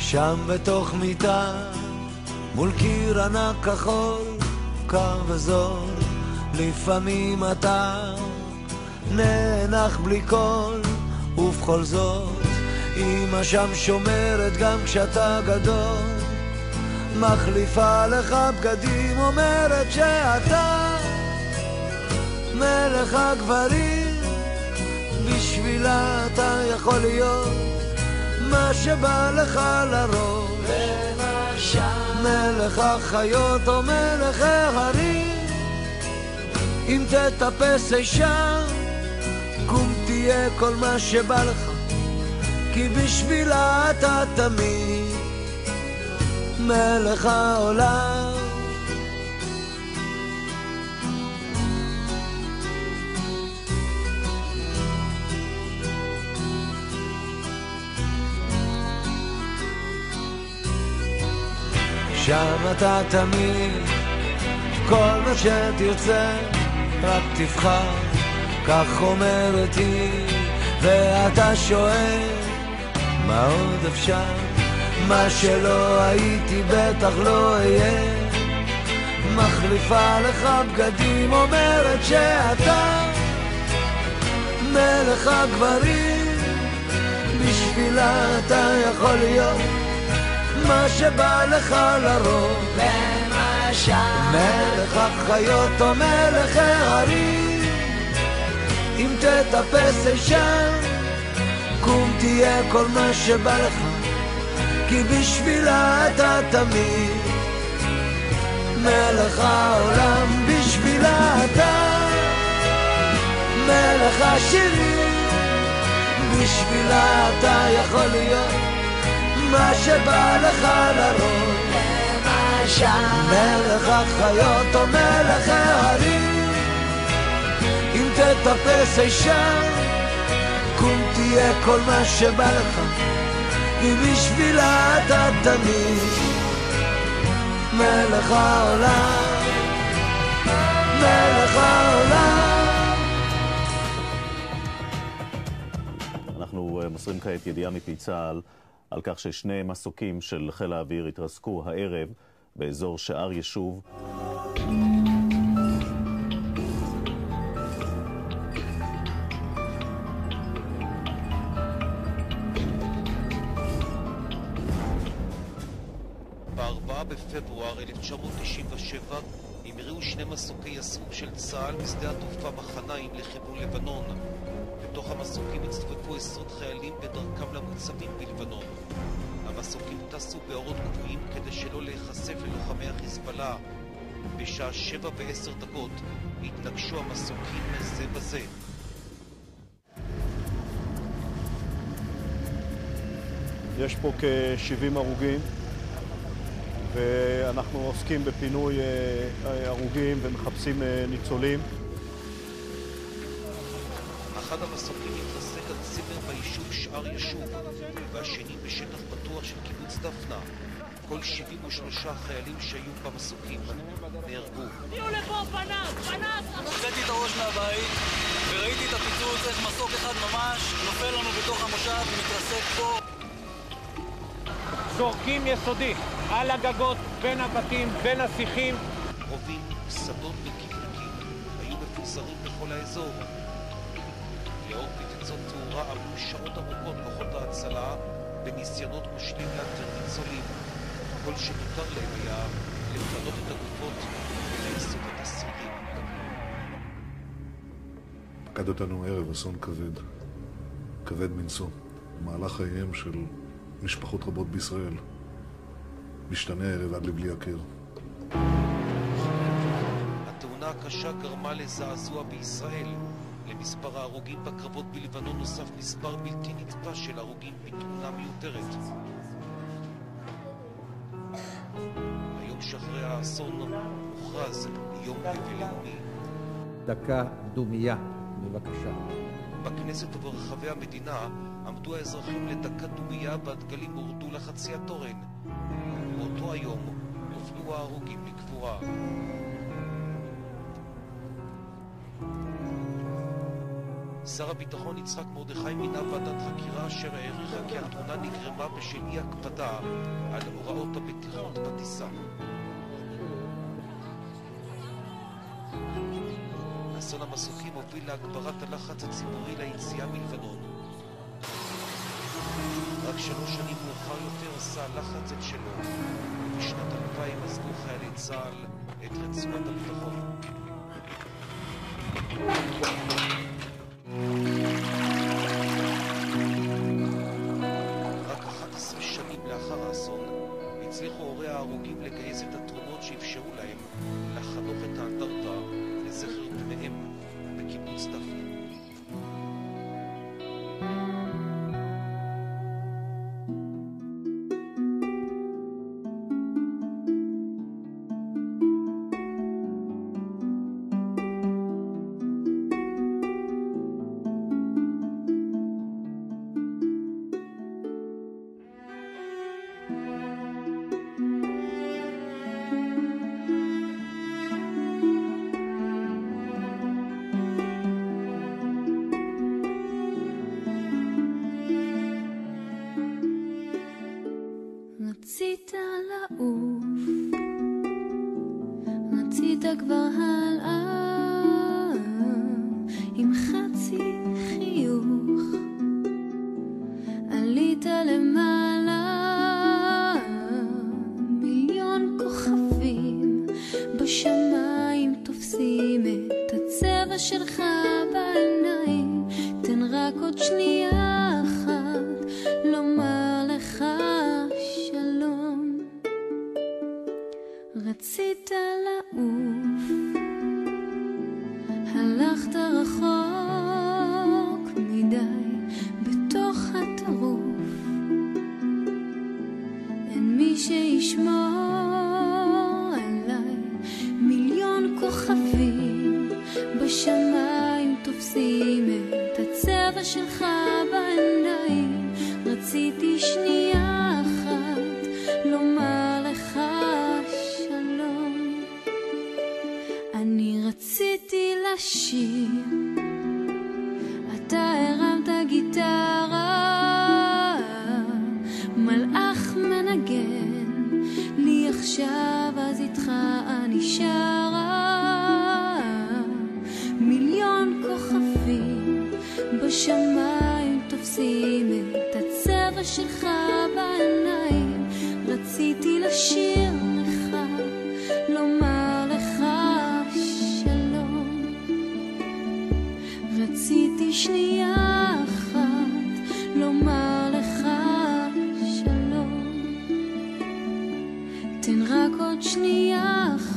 שם בתוך מיטה מול קיר ענק כחול, קר וזול, לפעמים אתה נאנח בלי קול, ובכל זאת אמא שם שומרת גם כשאתה גדול, מחליפה לך בגדים, אומרת שאתה מלך הגברים, בשבילה אתה יכול להיות מה שבא לך לראש, מלך החיות או מלך ההרים, אם תטפס אישה קום תהיה כל מה שבא לך, כי בשבילה אתה תמיד מלך העולם. שם אתה תמיד כל מה שתרצה רק תבחר, כך אומרת היא, ואתה שואל מה עוד אפשר, מה שלא הייתי בטח לא אהיה, מחליפה לך בגדים, אומרת שאתה מלך הגברים, בשבילה אתה יכול להיות מה שבא לך לרוב, למשל מלך החיות או מלך ההרים, אם תטפס אישה קום תהיה כל מה שבא לך, כי בשבילה אתה תמיד מלך העולם, בשבילה אתה מלך השירים, בשבילה אתה יכול להיות מה שבא לך לרוב, מלך החיות או מלך ההרים, אם תטפס אישה קום תהיה כל מה שבא לך, כי בשבילה אתה תמיד מלך העולם, מלך העולם. אנחנו מוסרים כעת ידיעה מפי צה"ל על כך ששני מסוקים של חיל האוויר התרסקו הערב באזור שער יישוב. ב-4 בפברואר 1997 המריאו שני מסוקי יסעור של צה"ל בשדה התעופה מחניים לכיוון לבנון. בתוך המסוקים הצטופפו עשרות חיילים בדרכם למוצבים בלבנון. המסוקים טסו באורות קבועים כדי שלא להיחשף ללוחמי החיזבאללה. בשעה 7:10 התנגשו המסוקים זה בזה. יש פה כ-70 הרוגים, ואנחנו עוסקים בפינוי הרוגים ומחפשים ניצולים. אחד המסוקים התרסק על צימר ביישוב שער יישוב, והשני בשטח פתוח של קיבוץ דפנה. כל 73 חיילים שהיו במסוקים נהרגו. תהיו לפה, פנס! הוצאתי את הראש מהבית וראיתי את הפיצוץ, איך מסוק אחד ממש נופל לנו בתוך המושב ומתרסק פה. זורקים יסודי על הגגות, בין הבתים, בין השיחים. רובים, שדות וקבלקים היו מפוזרים בכל האזור. לאור פצצות תאורה עברו שעות ארוכות כוחות ההצלה בניסיונות מושלים לאתר ניצולים. כל שנותר להם היה לפנות את הגופות ולאסוף את השרידים. פקד אותנו ערב אסון כבד, כבד מנשוא. מהלך חייהם של משפחות רבות בישראל משתנה הערב עד לבלי הכר. התאונה הקשה גרמה לזעזוע בישראל. למספר ההרוגים בקרבות בלבנון נוסף מספר בלתי נתפס של הרוגים בתאונה מיותרת. היום שאחרי האסון מוכרז יום אבל לאומי. דקה דומייה, בבקשה. בכנסת וברחבי המדינה עמדו האזרחים לדקה דומייה והדגלים הורדו לחצי התורן. באותו היום הובלו ההרוגים לקבורה. שר הביטחון יצחק מרדכי מינה ועדת חקירה אשר העריכה כי התאונה נגרמה בשל אי הקפדה על הוראות הבטיחות בטיסה. אסון המסוקים הוביל להגברת הלחץ הציבורי ליציאה מלבנון. רק 3 שנים מאוחר יותר עשה הלחץ את שלו, ובשנת 2000 עזבו חיילי צה"ל את רצועת הביטחון. רק 11 שנים לאחר האסון הצליחו הורי ההרוגים לגייס את התרומות שאפשרו להם לחנוך את האנדרטה לזכר בניהם בקיבוץ דפנה. רצית לעוף, רצית כבר הלאה עם חצי חיוך, עלית למעלה, מיליון כוכבים בשמיים תופסים את הצבע שלך בעיניים. תן רק עוד שנייה אחת לומר לך שלום. רצית לעוף, הלכת רחוק מדי בתוך הטירוף, אין מי שישמור עליי, מיליון כוכבים בשמיים תופסים את הצבע שלך בעיניים. רציתי שנייה אחת לומר לך שלום. אני רציתי לשיר, אתה הרמת גיטרה, מלאך מנגן לי עכשיו, אז איתך אני שרה. מיליון כוכבים בשמיים תופסים את הצבע שלך בעיניים. רציתי לשיר לך, לומר לך שלום. רציתי שנייה אחת לומר לך שלום. תן רק עוד שנייה אחת